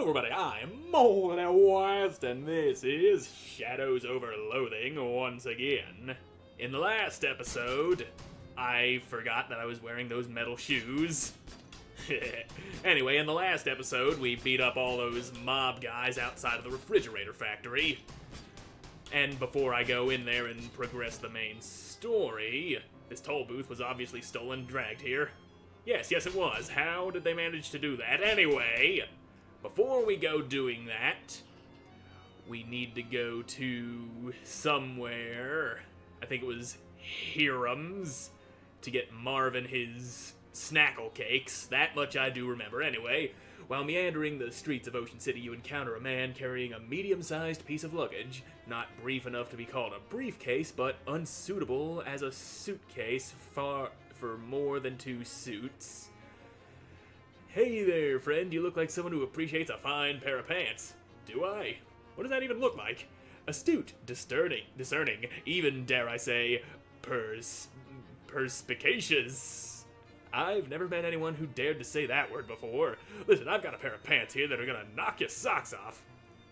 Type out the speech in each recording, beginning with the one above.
everybody, I'm Moldy West, and this is Shadows Over Loathing once again. In the last episode, I forgot that I was wearing those metal shoes. Anyway, in the last episode, we beat up all those mob guys outside of the refrigerator factory. And before I go in there and progress the main story, this toll booth was obviously stolen and dragged here. Yes, it was. How did they manage to do that? Anyway, before we go doing that, we need to go to somewhere. I think it was Hiram's to get Marvin his snackl cakes. That much I do remember. Anyway, while meandering the streets of Ocean City, you encounter a man carrying a medium-sized piece of luggage, not brief enough to be called a briefcase, but unsuitable as a suitcase for more than 2 suits. Hey there, friend, you look like someone who appreciates a fine pair of pants. Do I? What does that even look like? Astute, discerning, even, dare I say, perspicacious. I've never met anyone who dared to say that word before. Listen, I've got a pair of pants here that are gonna knock your socks off.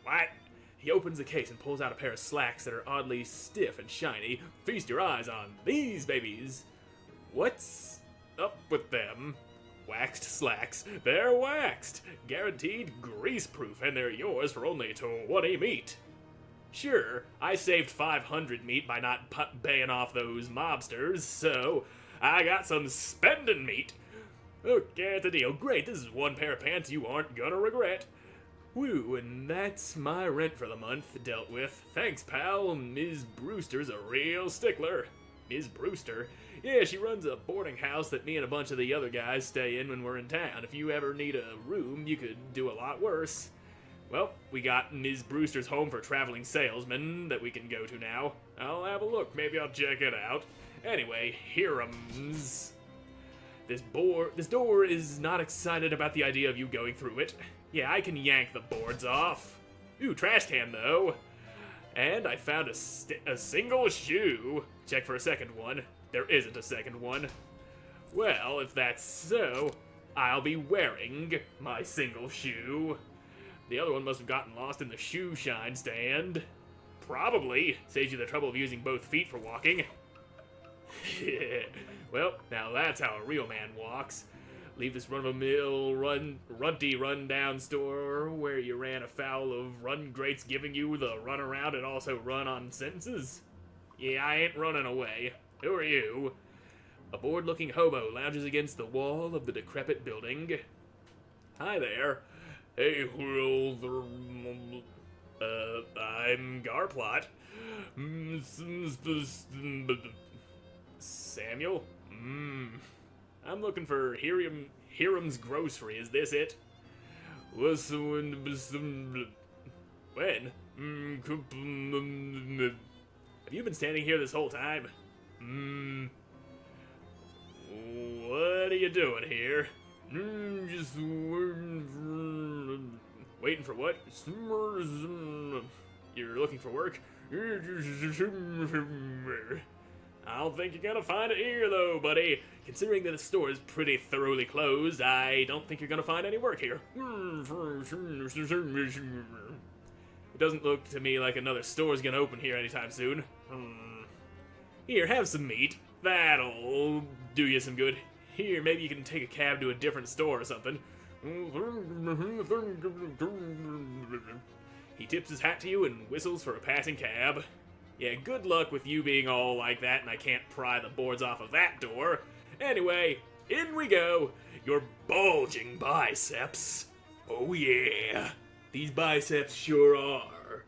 What? He opens the case and pulls out a pair of slacks that are oddly stiff and shiny. Feast your eyes on these babies. What's up with them? Waxed slacks. They're waxed. Guaranteed grease-proof, and they're yours for only 20 meat. Sure, I saved 500 meat by not baying off those mobsters, so I got some spending meat. Okay, it's a deal. Great, this is one pair of pants you aren't gonna regret. Woo, and that's my rent for the month dealt with. Thanks, pal. Ms. Brewster's a real stickler. Ms. Brewster? Yeah, she runs a boarding house that me and a bunch of the other guys stay in when we're in town. If you ever need a room, you could do a lot worse. Well, we got Ms. Brewster's home for traveling salesmen that we can go to now. I'll have a look. Maybe I'll check it out. Anyway, Hiram's. This door is not excited about the idea of you going through it. Yeah, I can yank the boards off. Ooh, trash can though. And I found a single shoe. Check for a second one. There isn't a second one. Well, if that's so, I'll be wearing my single shoe. The other one must have gotten lost in the shoe shine stand. Probably. Saves you the trouble of using both feet for walking. Well, now that's how a real man walks. Leave this run-of-the-mill, run-down store where you ran afoul of run greats giving you the run-around and also run-on sentences? Yeah, I ain't running away. Who are you? A bored-looking hobo lounges against the wall of the decrepit building. Hi there. Hey, I'm Garplot. Samuel? I'm looking for Hiram's grocery. Is this it? When? Have you been standing here this whole time? What are you doing here? Just waiting for what? You're looking for work? I don't think you're gonna find it here, though, buddy. Considering that the store is pretty thoroughly closed, I don't think you're gonna find any work here. It doesn't look to me like another store's gonna open here anytime soon. Here, have some meat. That'll do you some good. Here, maybe you can take a cab to a different store or something. He tips his hat to you and whistles for a passing cab. Yeah, good luck with you being all like that and I can't pry the boards off of that door. Anyway, in we go. Your bulging biceps. Oh yeah, these biceps sure are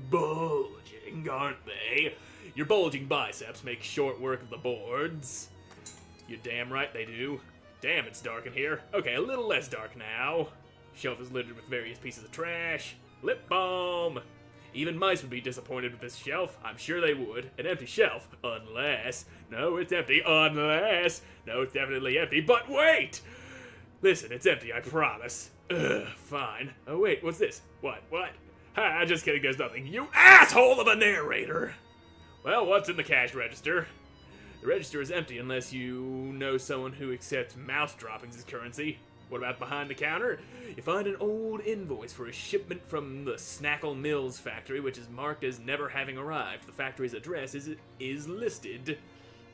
bulging, aren't they? Your bulging biceps make short work of the boards. You're damn right they do. Damn, it's dark in here. Okay, a little less dark now. Shelf is littered with various pieces of trash. Lip balm. Even mice would be disappointed with this shelf. I'm sure they would. An empty shelf. Unless. No, it's empty. Unless. No, it's definitely empty. But wait! Listen, it's empty, I promise. Ugh, fine. Oh, wait, what's this? What? Ha, just kidding, there's nothing. You asshole of a narrator! Well, what's in the cash register? The register is empty unless you know someone who accepts mouse droppings as currency. What about behind the counter? You find an old invoice for a shipment from the Snackl Mills factory, which is marked as never having arrived. The factory's address is listed.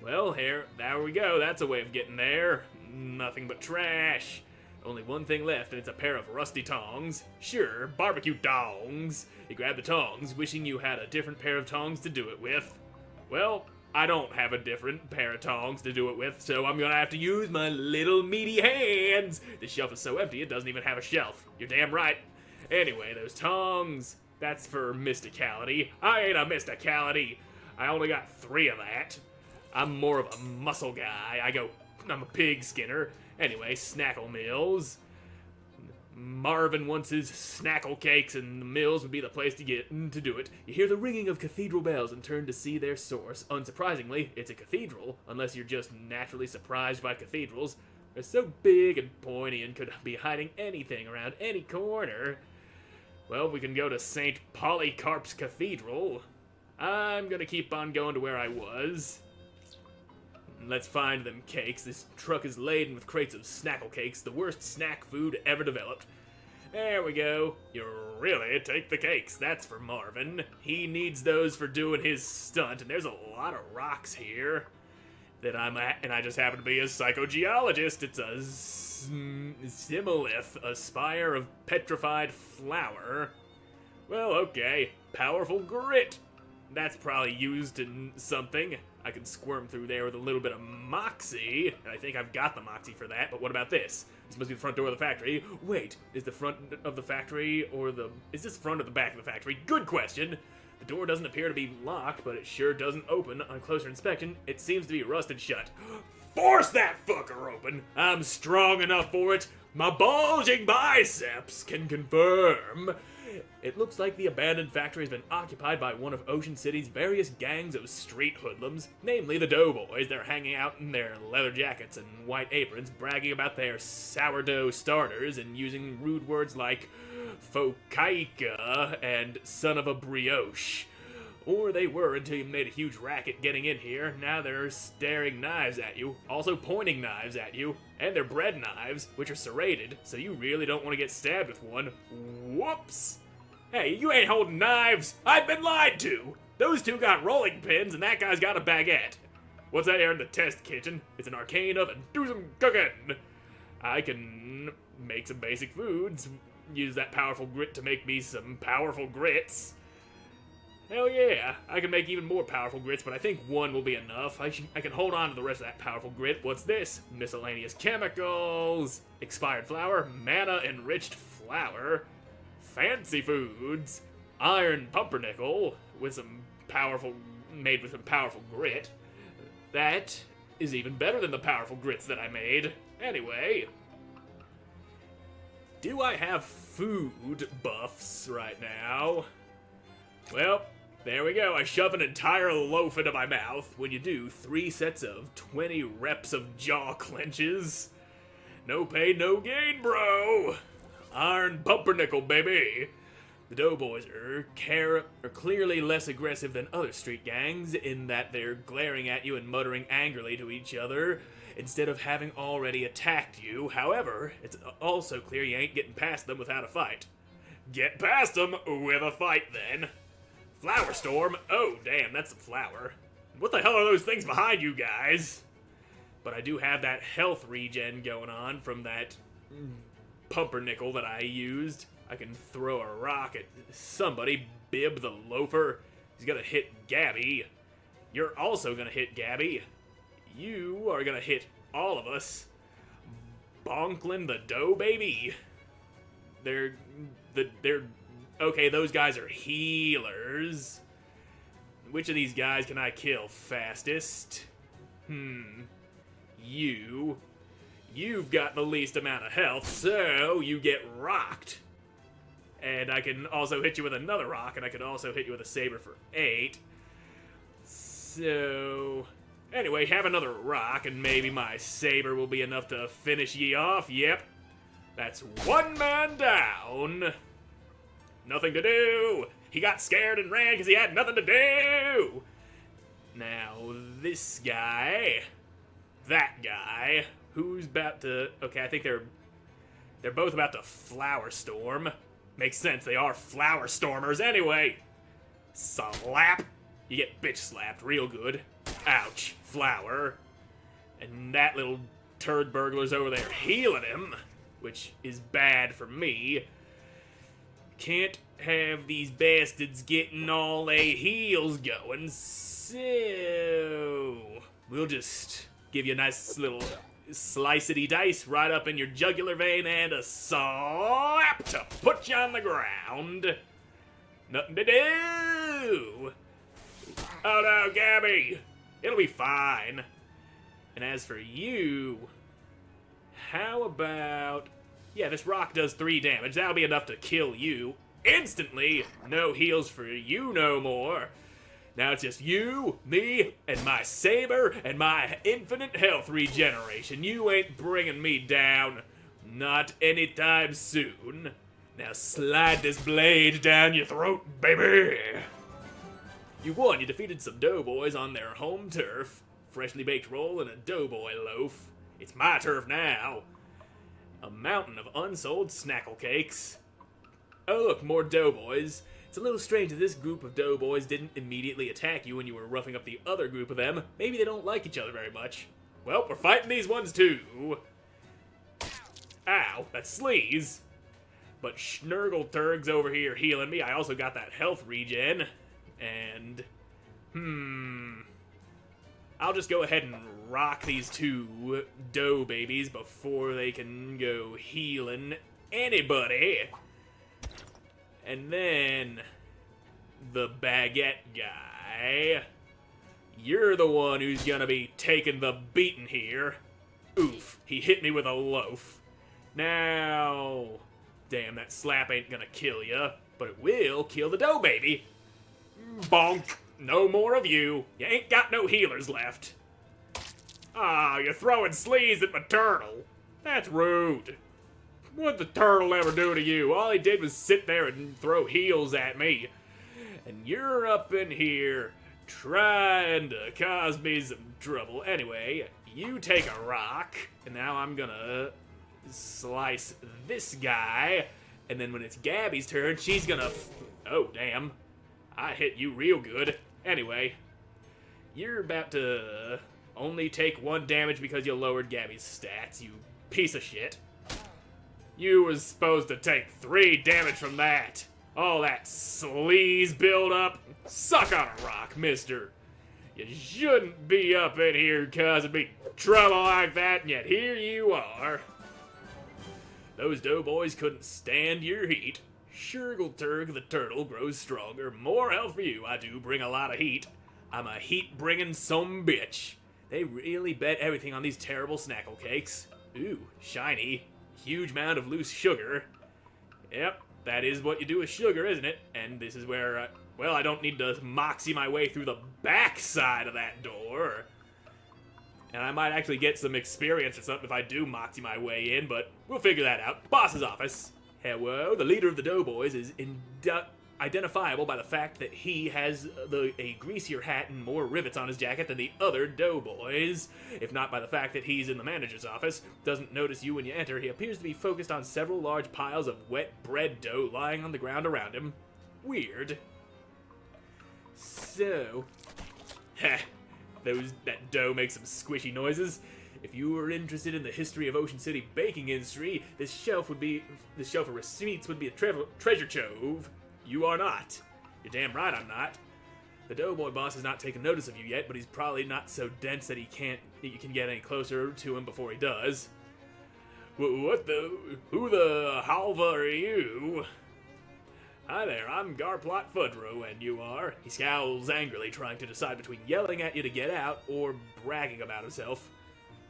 Well, there we go. That's a way of getting there. Nothing but trash. Only one thing left, and it's a pair of rusty tongs. Sure, barbecue tongs. You grab the tongs, wishing you had a different pair of tongs to do it with. Well, I don't have a different pair of tongs to do it with, so I'm gonna have to use my little meaty hands. This shelf is so empty it doesn't even have a shelf. You're damn right. Anyway, those tongs, that's for mysticality. I ain't a mysticality. I only got 3 of that. I'm more of a muscle guy. I'm a pig skinner. Anyway, Snackl Mills. Marvin wants his snackl cakes, and the Mills would be the place to get to do it. You hear the ringing of cathedral bells and turn to see their source. Unsurprisingly, it's a cathedral, unless you're just naturally surprised by cathedrals. They're so big and pointy and could be hiding anything around any corner. Well, we can go to St. Polycarp's Cathedral. I'm gonna keep on going to where I was. Let's find them cakes. This truck is laden with crates of snackl cakes, the worst snack food ever developed. There we go. You really take the cakes. That's for Marvin. He needs those for doing his stunt, and there's a lot of rocks here that I'm at, and I just happen to be a psychogeologist. It's a simolith, a spire of petrified flour. Well, okay. Powerful grit. That's probably used in something. I can squirm through there with a little bit of moxie, and I think I've got the moxie for that, but what about this? This must be the front door of the factory. Wait, is the front of the factory is this front or the back of the factory? Good question. The door doesn't appear to be locked, but it sure doesn't open. On closer inspection, it seems to be rusted shut. Force that fucker open! I'm strong enough for it. My bulging biceps can confirm. It looks like the abandoned factory has been occupied by one of Ocean City's various gangs of street hoodlums, namely the Doughboys. They're hanging out in their leather jackets and white aprons, bragging about their sourdough starters and using rude words like focaika and son of a brioche. Or they were until you made a huge racket getting in here. Now they're staring knives at you, also pointing knives at you, and they're bread knives, which are serrated, so you really don't want to get stabbed with one. Whoops! Hey, you ain't holding knives! I've been lied to! Those two got rolling pins, and that guy's got a baguette. What's that here in the test kitchen? It's an arcane oven. Do some cooking! I can make some basic foods, use that powerful grit to make me some powerful grits. Hell yeah, I can make even more powerful grits, but I think one will be enough. I can hold on to the rest of that powerful grit. What's this? Miscellaneous chemicals, expired flour, mana-enriched flour, fancy foods, iron pumpernickel made with some powerful grit. That is even better than the powerful grits that I made. Anyway, do I have food buffs right now? Well, there we go. I shove an entire loaf into my mouth. When you do, 3 sets of 20 reps of jaw clenches. No pain, no gain, bro. Iron pumpernickel, baby. The Doughboys are clearly less aggressive than other street gangs in that they're glaring at you and muttering angrily to each other instead of having already attacked you. However, it's also clear you ain't getting past them without a fight. Get past them with a fight, then. Flower storm? Oh, damn, that's a flower. What the hell are those things behind you guys? But I do have that health regen going on from that pumpernickel that I used. I can throw a rock at somebody. Bib the loafer. He's gonna hit Gabby. You're also gonna hit Gabby. You are gonna hit all of us. Bonklin the dough baby. They're okay, those guys are healers. Which of these guys can I kill fastest? You've got the least amount of health, so you get rocked. And I can also hit you with another rock, and I can also hit you with a saber for 8. So, anyway, have another rock, and maybe my saber will be enough to finish ye off. Yep. That's 1 man down. Nothing to do. He got scared and ran because he had nothing to do. Now, this guy, that guy, who's about to... Okay, I think they're They're both about to flower storm. Makes sense, they are flower stormers anyway. Slap. You get bitch slapped real good. Ouch. Flower. And that little turd burglar's over there healing him, which is bad for me. Can't have these bastards getting all they heals going, so we'll just give you a nice little slicety dice right up in your jugular vein and a slap to put you on the ground. Nothing to do. Oh no, Gabby. It'll be fine. And as for you, how about... yeah, this rock does 3 damage. That'll be enough to kill you instantly. No heals for you no more. Now it's just you, me, and my saber, and my infinite health regeneration. You ain't bringing me down. Not anytime soon. Now slide this blade down your throat, baby. You won. You defeated some doughboys on their home turf. Freshly baked roll and a doughboy loaf. It's my turf now. A mountain of unsold snackl cakes. Oh look, more doughboys. It's a little strange that this group of doughboys didn't immediately attack you when you were roughing up the other group of them. Maybe they don't like each other very much. Well, we're fighting these ones too. Ow, that's Sleaze. But Schnurgle-turg's over here healing me. I also got that health regen. And... I'll just go ahead and rock these 2 dough babies before they can go healing anybody. And then the baguette guy. You're the one who's gonna be taking the beating here. Oof, he hit me with a loaf. Now, damn, that slap ain't gonna kill ya, but it will kill the dough baby. Bonk. No more of you. You ain't got no healers left. Ah, you're throwing sleaze at my turtle. That's rude. What'd the turtle ever do to you? All he did was sit there and throw heals at me. And you're up in here trying to cause me some trouble. Anyway, you take a rock, and now I'm gonna slice this guy. And then when it's Gabby's turn, she's gonna... oh, damn. I hit you real good. Anyway, you're about to only take 1 damage because you lowered Gabby's stats, you piece of shit. You was supposed to take 3 damage from that. All that sleaze build-up. Suck on a rock, mister. You shouldn't be up in here causing me trouble like that, and yet here you are. Those doughboys couldn't stand your heat. Schnurgle-turg the turtle grows stronger. More health for you. I do bring a lot of heat. I'm a heat-bringing sumbitch. They really bet everything on these terrible snackl cakes. Ooh, shiny. Huge amount of loose sugar. Yep, that is what you do with sugar, isn't it? And this is where, well, I don't need to moxie my way through the back side of that door. And I might actually get some experience or something if I do moxie my way in, but we'll figure that out. Boss's office. Hello, the leader of the doughboys is identifiable by the fact that he has a greasier hat and more rivets on his jacket than the other doughboys. If not by the fact that he's in the manager's office, doesn't notice you when you enter, he appears to be focused on several large piles of wet bread dough lying on the ground around him. Weird. So... heh. That dough makes some squishy noises. If you were interested in the history of Ocean City baking industry, this shelf of receipts would be a treasure trove. You are not. You're damn right I'm not. The doughboy boss has not taken notice of you yet, but he's probably not so dense that you can get any closer to him before he does. Who the halva are you? Hi there, I'm Garplot Fudro, and you are? He scowls angrily, trying to decide between yelling at you to get out or bragging about himself.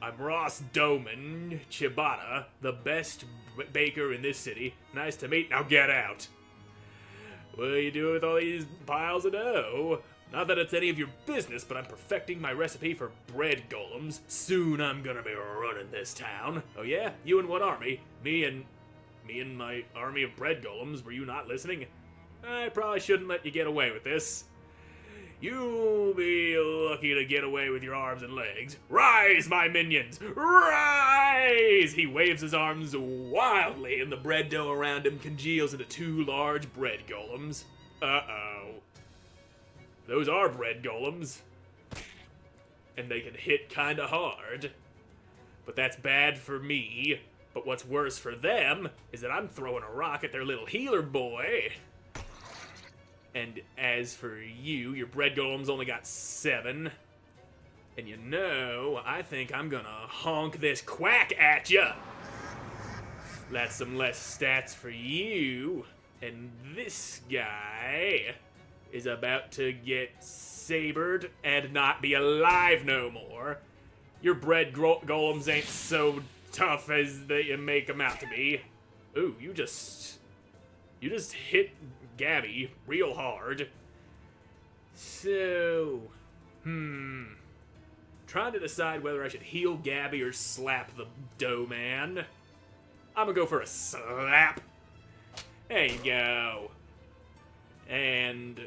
I'm Ross Doman Chibata, the best baker in this city. Nice to meet. Now get out. What are you doing with all these piles of dough? Not that it's any of your business, but I'm perfecting my recipe for bread golems. Soon I'm gonna be running this town. Oh yeah? You and what army? Me and my army of bread golems. Were you not listening? I probably shouldn't let you get away with this. You'll be lucky to get away with your arms and legs. Rise, my minions! Rise! He waves his arms wildly, and the bread dough around him congeals into 2 large bread golems. Uh-oh. Those are bread golems. And they can hit kinda hard. But that's bad for me. But what's worse for them is that I'm throwing a rock at their little healer boy. And as for you, your bread golem's only got 7. And you know, I think I'm gonna honk this quack at ya. That's some less stats for you. And this guy is about to get sabered and not be alive no more. Your bread golems ain't so tough as they make them out to be. Ooh, you just hit Gabby real hard. So, trying to decide whether I should heal Gabby or slap the dough man. I'm gonna go for a slap. There you go. And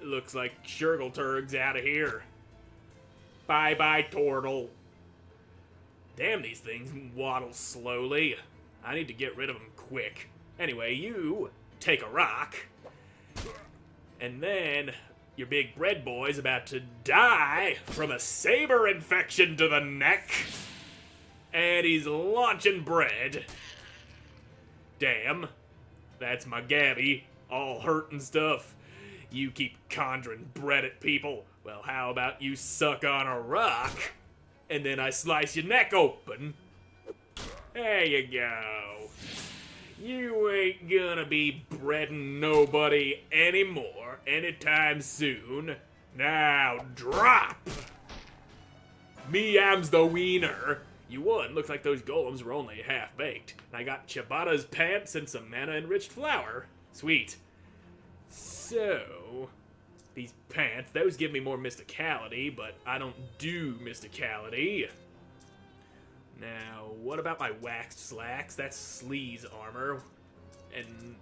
looks like Shurgleturg's out of here. Bye-bye, Turtle. Damn, these things waddle slowly. I need to get rid of them quick. Anyway, you take a rock. And then your big bread boy's about to die from a saber infection to the neck. And he's launching bread. Damn. That's my Gabby, all hurt and stuff. You keep conjuring bread at people. Well, how about you suck on a rock, and then I slice your neck open? There you go. You ain't gonna be breading nobody anymore anytime soon. Now drop! Me am's the wiener. You won. Looks like those golems were only half-baked. And I got ciabatta's pants and some mana-enriched flour. Sweet. So, these pants, those give me more mysticality, but I don't do mysticality. Now, what about my waxed slacks? That's Slee's armor. And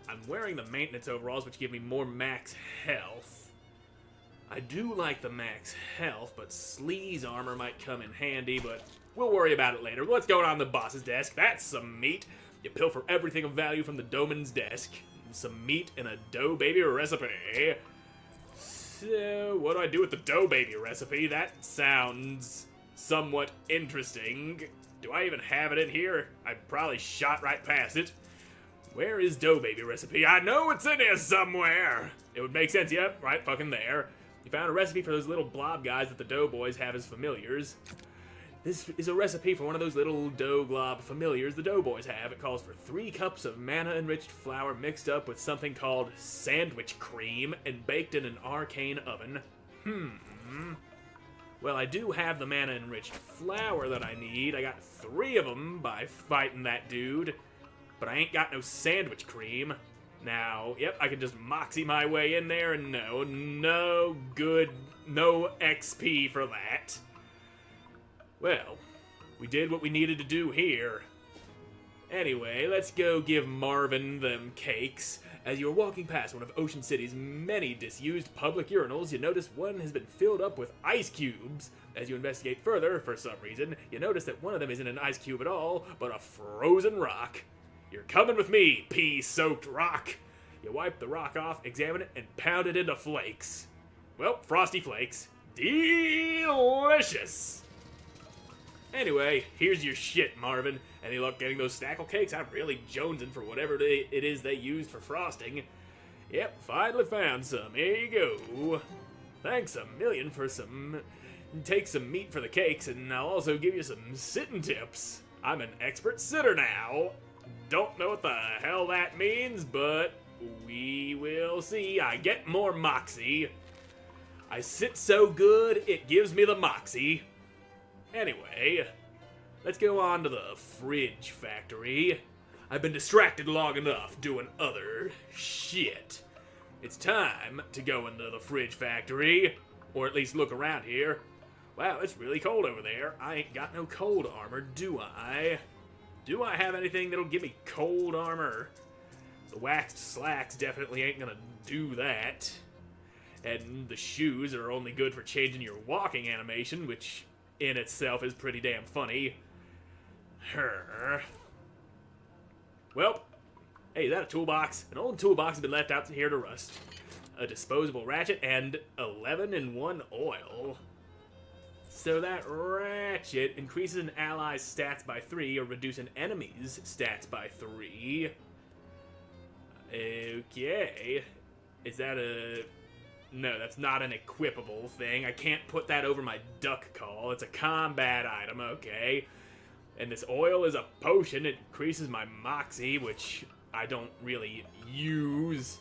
I'm wearing the maintenance overalls, which give me more max health. I do like the max health, but Slee's armor might come in handy, but we'll worry about it later. Let's go on the boss's desk. That's some meat. You pilfer everything of value from the Doman's desk. Some meat and a dough baby recipe. So, what do I do with the dough baby recipe? That sounds somewhat interesting. Do I even have it in here? I probably shot right past it. Where is dough baby recipe? I know it's in here somewhere. It would make sense, yep, right fucking there. You found a recipe for those little blob guys that the dough boys have as familiars. This is a recipe for one of those little dough glob familiars the dough boys have. It calls for 3 cups of mana-enriched flour mixed up with something called sandwich cream and baked in an arcane oven. Well, I do have the mana-enriched flour that I need. I got 3 of them by fighting that dude. But I ain't got no sandwich cream. Now, yep, I can just moxie my way in there, and no good, no XP for that. Well, we did what we needed to do here. Anyway, let's go give Marvin them cakes. As you're walking past one of Ocean City's many disused public urinals, you notice one has been filled up with ice cubes. As you investigate further, for some reason, you notice that one of them isn't an ice cube at all, but a frozen rock. You're coming with me, pea-soaked rock. You wipe the rock off, examine it, and pound it into flakes. Well, frosty flakes. Delicious! Anyway, here's your shit, Marvin. Any luck getting those snackl cakes? I'm really jonesing for whatever it is they used for frosting. Yep, finally found some. Here you go. Thanks a million for some... Take some meat for the cakes, and I'll also give you some sitting tips. I'm an expert sitter now. Don't know what the hell that means, but we will see. I get more moxie. I sit so good, it gives me the moxie. Anyway, let's go on to the fridge factory. I've been distracted long enough doing other shit. It's time to go into the fridge factory, or at least look around here. Wow, it's really cold over there. I ain't got no cold armor, do I? Do I have anything that'll give me cold armor? The waxed slacks definitely ain't gonna do that. And the shoes are only good for changing your walking animation, which in itself is pretty damn funny. Well, hey, is that a toolbox? An old toolbox has been left out here to rust. A disposable ratchet and 11 in 1 oil. So that ratchet increases an ally's stats by 3 or reduce an enemy's stats by 3. Okay. Is that a... No, that's not an equipable thing. I can't put that over my duck call. It's a combat item, okay. And this oil is a potion. It increases my moxie, which I don't really use.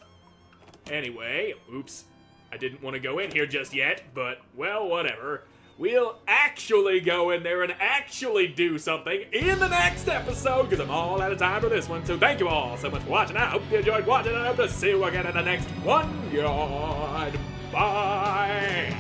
Anyway, oops. I didn't want to go in here just yet, but, well, whatever. We'll actually go in there and actually do something in the next episode, because I'm all out of time for this one. So thank you all so much for watching. I hope you enjoyed watching, and I hope to see you again in the next one. Goodbye.